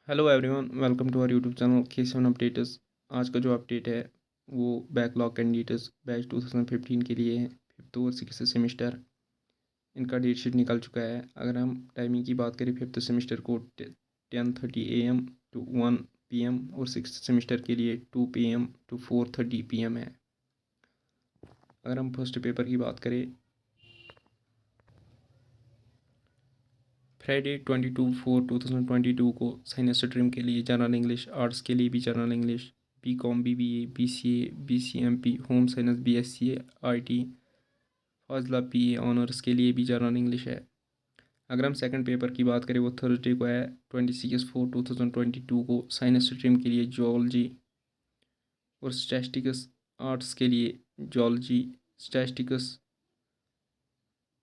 Hello everyone, welcome to our YouTube channel K7 updates. आज का जो अपडेट है वो बैकलॉग कैंडिडेट्स बैच 2015 के लिए है। फिफ्थ और सिक्स सेमेस्टर इनका डेट शीट निकल चुका है। अगर हम टाइमिंग की बात करें, फिफ्थ सेमेस्टर को 10:30 AM टू 1 PM और सिक्स सेमेस्टर के लिए 2 PM टू 4:30 PM है। अगर हम फर्स्ट पेपर की बात करें, फ्राइडे 22/4/2022 को साइंस स्ट्रीम के लिए जनरल इंग्लिश, आर्ट्स के लिए भी general English, BCom, BBA, BCA, BCMP, home science, BSc, IT, फाजला PA honours के लिए भी जनरल इंग्लिश है। अगर हम सेकंड पेपर की बात करें, वो थर्सडे को है 26/4/2022 को साइंस स्ट्रीम के लिए जियोलॉजी और स्टैटिस्टिक्स, आर्ट्स के लिए जियोलॉजी, स्टैटिस्टिक्स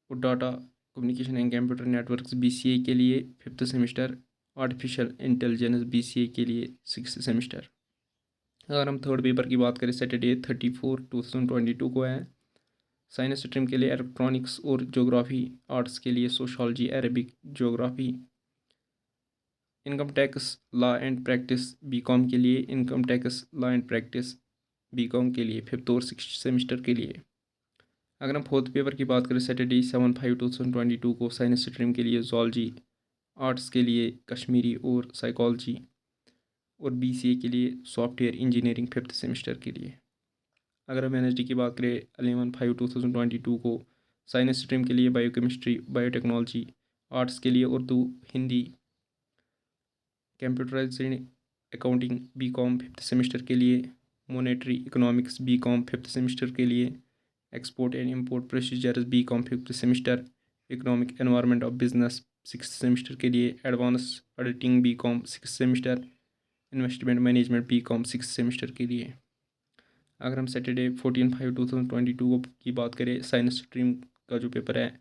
और data communication and computer networks BCA के लिए fifth semester, artificial intelligence BCA के लिए सिक्स सेमेस्टर। अगर हम थर्ड पेपर की बात करें, सैटरडे 30/4/2022 को है साइंस स्ट्रीम के लिए इलेक्ट्रॉनिक्स और ज्योग्राफी, आर्ट्स के लिए sociology, Arabic, geography, income tax, law and practice BCom के लिए, income tax, law and practice BCom के लिए फिफ्थ और सिक्स सेमेस्टर के लिए। अगर हम फोर्थ पेपर की बात करें, सैटरडे 7/5/2022 को साइंस स्ट्रीम के लिए जोलॉजी, आर्ट्स के लिए कश्मीरी और साइकोलॉजी और BCA के लिए सॉफ्टवेयर इंजीनियरिंग फिफ्थ सेमेस्टर के लिए। अगर हम NSD की बात करें, 11/5/2022 को साइंस स्ट्रीम के लिए बायोकेमिस्ट्री, बायोटेक्नोलॉजी, आर्ट्स के लिए Urdu, Hindi, computerised accounting BCom fifth semester के लिए, monetary economics BCom fifth semester के लिए, export and import procedures BCom fifth semester, economic environment of business six semester के लिए, advance auditing BCom six semester, investment management BCom six semester के लिए। अगर हम सैटरडे 14/5/2022 की बात करें, साइंस स्ट्रीम का जो पेपर है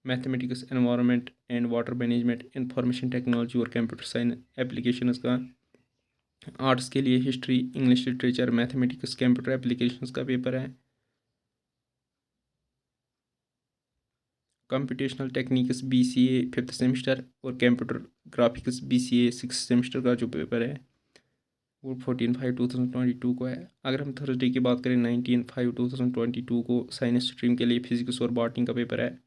mathematics, environment and water management, information technology और कंप्यूटर साइंस एप्लीकेशंस का, आर्ट्स के लिए history, English literature, mathematics, computer applications का पेपर है। Computational techniques BCA fifth semester और computer graphics BCA six semester का जो पेपर है वो 14/5/2022 को है। अगर हम थर्सडे की बात करें, 19/5/2022 को साइंस स्ट्रीम के लिए फिजिक्स और बॉटनी का पेपर है।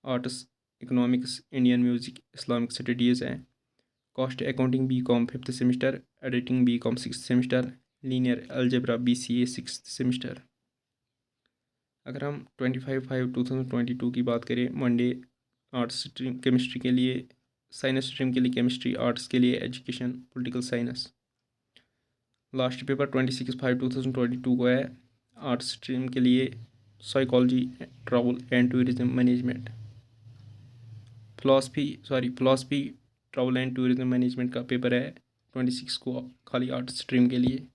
Arts, economics, Indian music, Islamic studies हैं। Cost accounting BCom fifth semester, auditing BCom six semester, linear algebra BCA six semester. अगर हम 25/5/2022 की बात करें, मंडे आर्ट्स स्ट्रीम केमिस्ट्री के लिए, साइंस स्ट्रीम के लिए केमिस्ट्री, आर्ट्स के लिए education, political science. Last paper 26/5/2022 को है आर्ट्स स्ट्रीम के लिए psychology, travel and tourism management, philosophy, travel and tourism management का पेपर है 26 को, खाली आर्ट्स स्ट्रीम के लिए।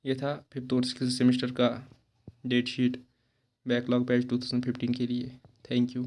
ये था फिफ्थ और सिक्स सेमेस्टर का डेट शीट बैकलॉग बैच 2015 के लिए। Thank you.